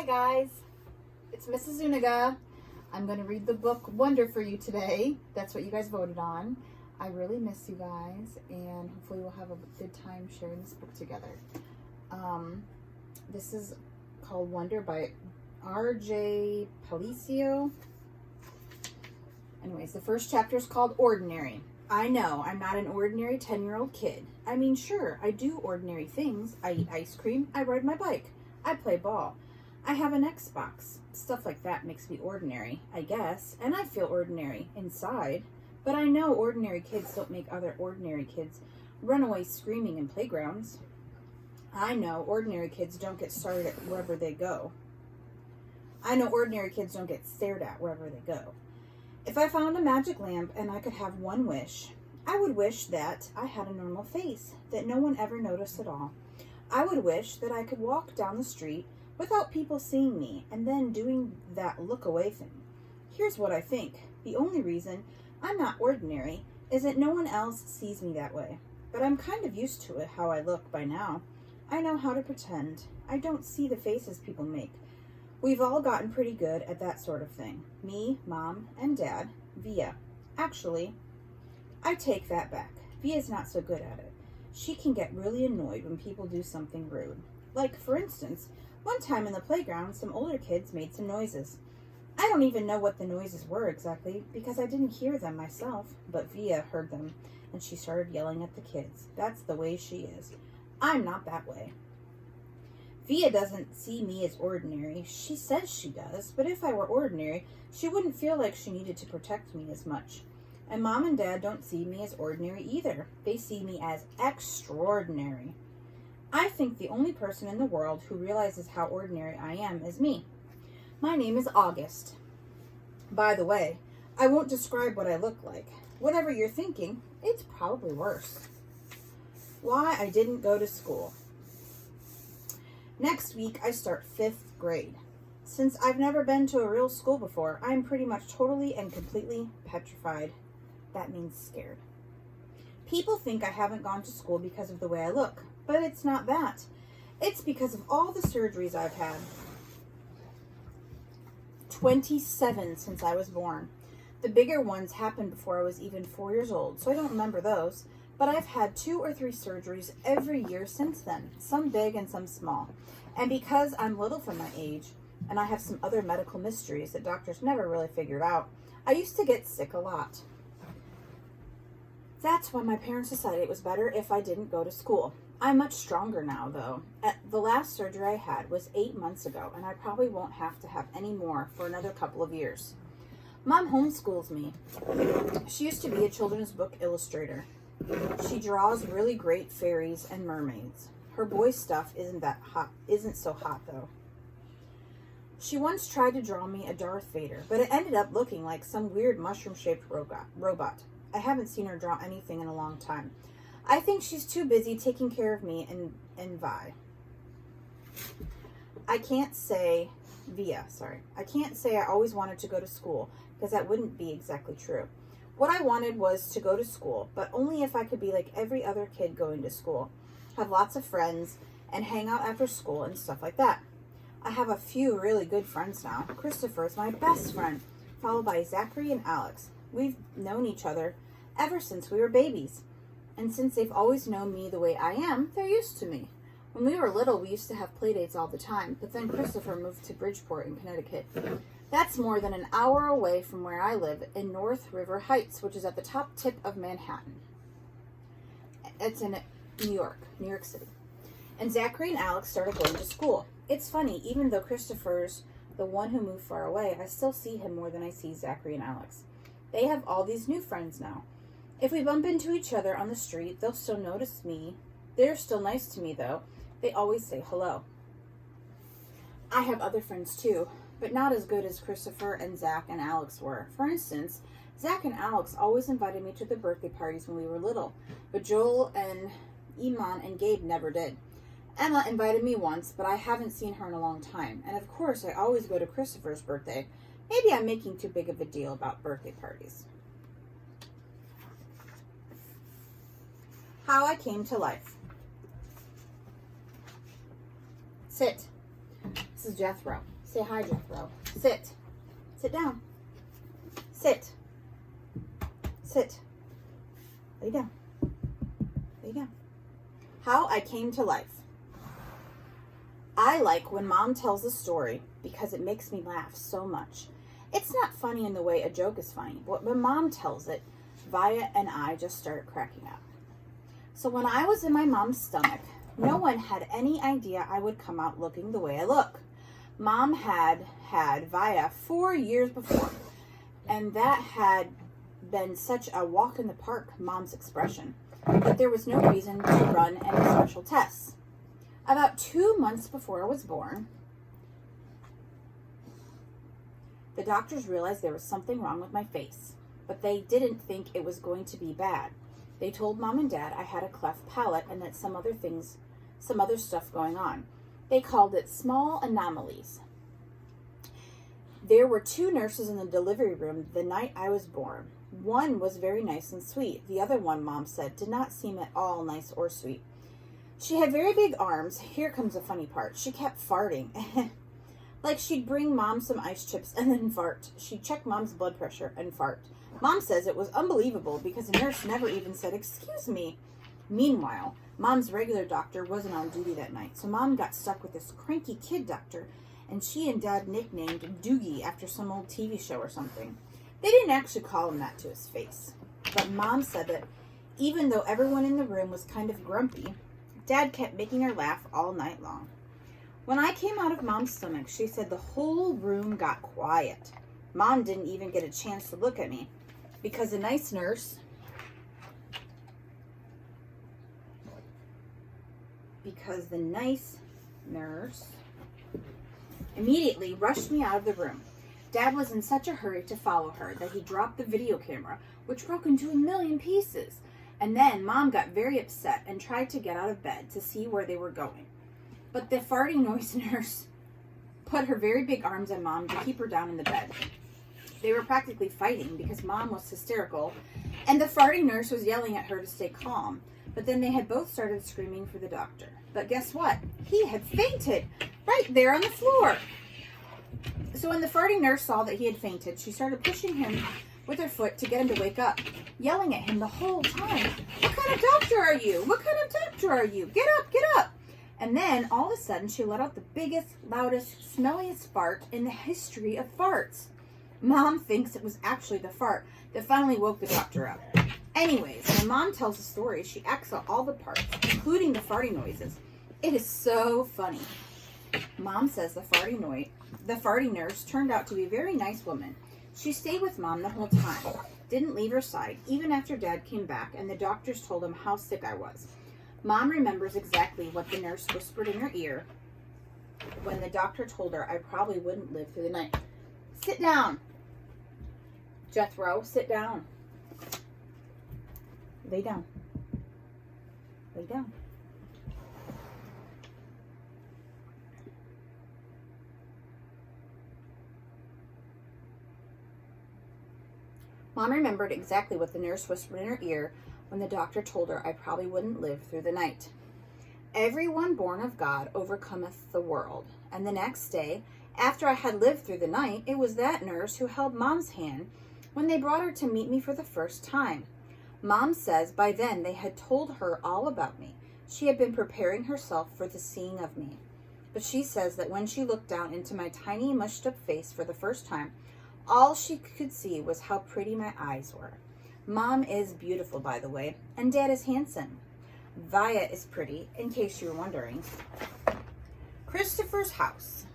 Hi guys, it's Mrs. Zuniga. I'm going to read the book Wonder for you today. That's what you guys voted on. I really miss you guys, and hopefully we'll have a good time sharing this book together. This is called Wonder by R.J. Palacio. Anyways, the first chapter is called Ordinary. I know, I'm not an ordinary 10-year-old kid. I mean, sure, I do ordinary things. I eat ice cream, I ride my bike, I play ball. I have an Xbox. Stuff like that makes me ordinary, I guess, and I feel ordinary inside. But I know ordinary kids don't make other ordinary kids run away screaming in playgrounds. I know ordinary kids don't get started at wherever they go. I know ordinary kids don't get stared at wherever they go. If I found a magic lamp and I could have one wish, I would wish that I had a normal face that no one ever noticed at all. I would wish that I could walk down the street without people seeing me and then doing that look away thing. Here's what I think. The only reason I'm not ordinary is that no one else sees me that way. But I'm kind of used to it, how I look by now. I know how to pretend. I don't see the faces people make. We've all gotten pretty good at that sort of thing. Me, Mom, and Dad, Via. Actually, I take that back. Via's not so good at it. She can get really annoyed when people do something rude. Like, for instance, one time in the playground, some older kids made some noises. I don't even know what the noises were exactly because I didn't hear them myself, but Via heard them, and she started yelling at the kids. That's the way she is. I'm not that way. Via doesn't see me as ordinary. She says she does, but if I were ordinary, she wouldn't feel like she needed to protect me as much. And Mom and Dad don't see me as ordinary either. They see me as extraordinary. I think the only person in the world who realizes how ordinary I am is me. My name is August. By the way, I won't describe what I look like. Whatever you're thinking, it's probably worse. Why I didn't go to school. Next week, I start 5th grade. Since I've never been to a real school before, I'm pretty much totally and completely petrified. That means scared. People think I haven't gone to school because of the way I look, but it's not that. It's because of all the surgeries I've had. 27 since I was born. The bigger ones happened before I was even 4 years old, so I don't remember those. But I've had 2 or 3 surgeries every year since then, some big and some small. And because I'm little for my age, and I have some other medical mysteries that doctors never really figured out, I used to get sick a lot. That's why my parents decided it was better if I didn't go to school. I'm much stronger now, though. The last surgery I had was 8 months ago, and I probably won't have to have any more for another couple of years. Mom homeschools me. She used to be a children's book illustrator. She draws really great fairies and mermaids. Her boy stuff isn't so hot though. She once tried to draw me a Darth Vader, but it ended up looking like some weird mushroom-shaped robot. I haven't seen her draw anything in a long time. I think she's too busy taking care of me and Vi. I can't say I always wanted to go to school, because that wouldn't be exactly true. What I wanted was to go to school, but only if I could be like every other kid going to school, have lots of friends, and hang out after school and stuff like that. I have a few really good friends now. Christopher is my best friend, followed by Zachary and Alex. We've known each other ever since we were babies. And since they've always known me the way I am, they're used to me. When we were little, we used to have play dates all the time, but then Christopher moved to Bridgeport in Connecticut. That's more than an hour away from where I live in North River Heights, which is at the top tip of Manhattan. It's in New York City. And Zachary and Alex started going to school. It's funny, even though Christopher's the one who moved far away, I still see him more than I see Zachary and Alex. They have all these new friends now. If we bump into each other on the street, they'll still notice me. They're still nice to me, though. They always say hello. I have other friends, too, but not as good as Christopher and Zach and Alex were. For instance, Zach and Alex always invited me to their birthday parties when we were little, but Joel and Iman and Gabe never did. Emma invited me once, but I haven't seen her in a long time. And of course, I always go to Christopher's birthday. Maybe I'm making too big of a deal about birthday parties. How I came to life. Sit. This is Jethro. Say hi, Jethro. Sit. Sit down. Sit. Sit. Lay down. Lay down. How I came to life. I like when Mom tells a story because it makes me laugh so much. It's not funny in the way a joke is funny, but when Mom tells it, Via and I just started cracking up. So when I was in my mom's stomach, no one had any idea I would come out looking the way I look. Mom had had Via 4 years before, and that had been such a walk in the park, Mom's expression, that there was no reason to run any special tests. About 2 months before I was born, the doctors realized there was something wrong with my face, but they didn't think it was going to be bad. They told Mom and Dad I had a cleft palate and that some other stuff going on. They called it small anomalies. There were 2 nurses in the delivery room the night I was born. One was very nice and sweet. The other one, Mom said, did not seem at all nice or sweet. She had very big arms. Here comes the funny part. She kept farting. Like she'd bring Mom some ice chips and then fart. She'd check Mom's blood pressure and fart. Mom says it was unbelievable because the nurse never even said, "Excuse me." Meanwhile, Mom's regular doctor wasn't on duty that night, so Mom got stuck with this cranky kid doctor, and she and Dad nicknamed Doogie after some old TV show or something. They didn't actually call him that to his face, but Mom said that even though everyone in the room was kind of grumpy, Dad kept making her laugh all night long. When I came out of Mom's stomach, she said the whole room got quiet. Mom didn't even get a chance to look at me because the nice nurse immediately rushed me out of the room. Dad was in such a hurry to follow her that he dropped the video camera, which broke into a million pieces. And then Mom got very upset and tried to get out of bed to see where they were going. But the farting noise nurse put her very big arms on Mom to keep her down in the bed. They were practically fighting because Mom was hysterical, and the farting nurse was yelling at her to stay calm. But then they had both started screaming for the doctor. But guess what? He had fainted right there on the floor. So when the farting nurse saw that he had fainted, she started pushing him with her foot to get him to wake up, yelling at him the whole time. "What kind of doctor are you? What kind of doctor are you? Get up, get up." And then all of a sudden she let out the biggest, loudest, smelliest fart in the history of farts. Mom thinks it was actually the fart that finally woke the doctor up. Anyways, when Mom tells the story, she acts out all the parts, including the farting noises. It is so funny. Mom says the farting nurse turned out to be a very nice woman. She stayed with Mom the whole time, didn't leave her side, even after Dad came back and the doctors told him how sick I was. Mom remembers exactly what the nurse whispered in her ear when the doctor told her I probably wouldn't live through the night. Sit down. Jethro, sit down. Lay down. Lay down. Mom remembered exactly what the nurse whispered in her ear when the doctor told her I probably wouldn't live through the night. Everyone born of God overcometh the world. And the next day, after I had lived through the night, it was that nurse who held Mom's hand when they brought her to meet me for the first time. Mom says by then they had told her all about me. She had been preparing herself for the seeing of me. But she says that when she looked down into my tiny, mushed up face for the first time, all she could see was how pretty my eyes were. Mom is beautiful, by the way, and Dad is handsome. Via is pretty, in case you were wondering. Christopher's house.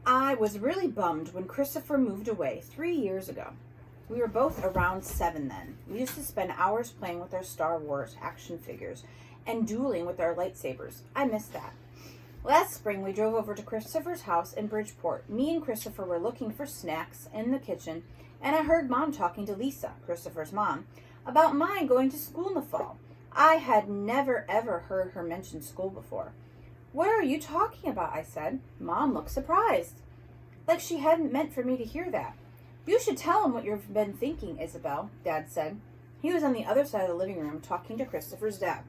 I was really bummed when Christopher moved away 3 years ago. We were both around 7 then. We used to spend hours playing with our Star Wars action figures and dueling with our lightsabers. I miss that. Last spring, we drove over to Christopher's house in Bridgeport. Me and Christopher were looking for snacks in the kitchen, and I heard Mom talking to Lisa, Christopher's mom, about mine going to school in the fall. I had never ever heard her mention school before. "What are you talking about?" I said. Mom looked surprised, like she hadn't meant for me to hear that. "You should tell him what you've been thinking, Isabel," Dad said. He was on the other side of the living room talking to Christopher's dad.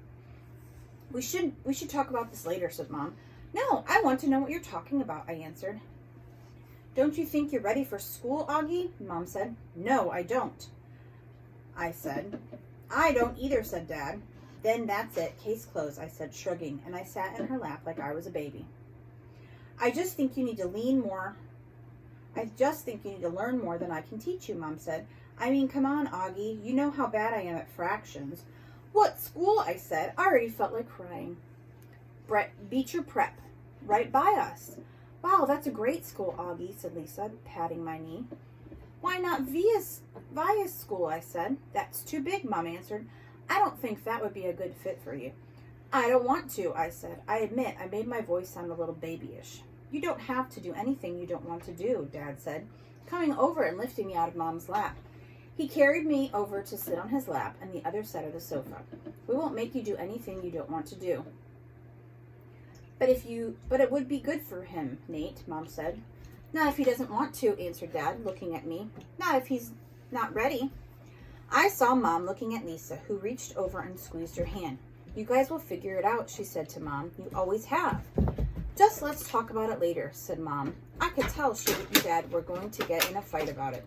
We should talk about this later," said Mom. No, I want to know what you're talking about, I answered. Don't you think you're ready for school, Augie? Mom said. No, I don't, I said. I don't either, said Dad. Then that's it, case closed, I said, shrugging, and I sat in her lap like I was a baby. I just think you need to learn more than I can teach you, Mom said. I mean, come on, Augie, you know how bad I am at fractions. What school? I said. I already felt like crying. Beecher Prep, right by us. Wow, that's a great school, Augie, said Lisa, patting my knee. Why not Via's school, I said. That's too big, Mom answered. I don't think that would be a good fit for you. I don't want to, I said. I admit I made my voice sound a little babyish. You don't have to do anything you don't want to do, Dad said, coming over and lifting me out of Mom's lap. He carried me over to sit on his lap on the other side of the sofa. We won't make you do anything you don't want to do. But it would be good for him, Nate, Mom said. Not if he doesn't want to, answered Dad, looking at me. Not if he's not ready. I saw Mom looking at Lisa, who reached over and squeezed her hand. You guys will figure it out, she said to Mom. You always have. Just let's talk about it later, said Mom. I could tell she and Dad were going to get in a fight about it.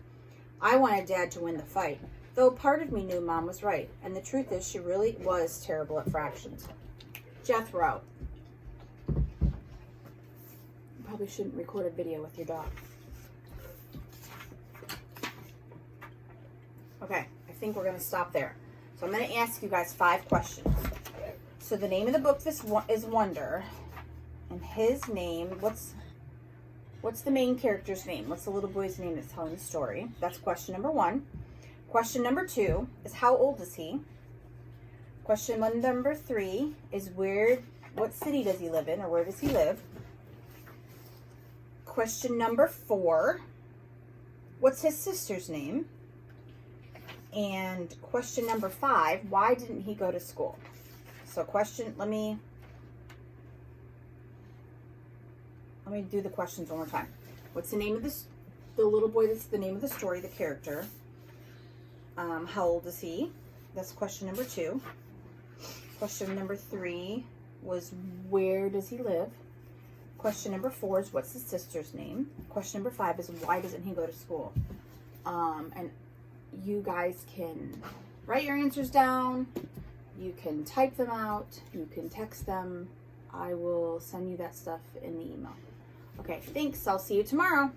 I wanted Dad to win the fight, though part of me knew Mom was right, and the truth is she really was terrible at fractions. Jethro. Probably shouldn't record a video with your dog. Okay, I think we're going to stop there. So I'm going to ask you guys 5 questions. So the name of the book is Wonder. And his name, what's the main character's name? What's the little boy's name that's telling the story? That's question number 1. Question number 2 is how old is he? Question number 3 is what city does he live in, or where does he live? Question number 4, what's his sister's name? And question number 5, why didn't he go to school? So let me do the questions one more time. What's the name of the little boy that's the name of the story, the character? How old is he? That's question number 2. Question number 3 was where does he live? Question number 4 is what's his sister's name? Question number 5 is why doesn't he go to school? And you guys can write your answers down. You can type them out. You can text them. I will send you that stuff in the email. Okay, thanks. I'll see you tomorrow.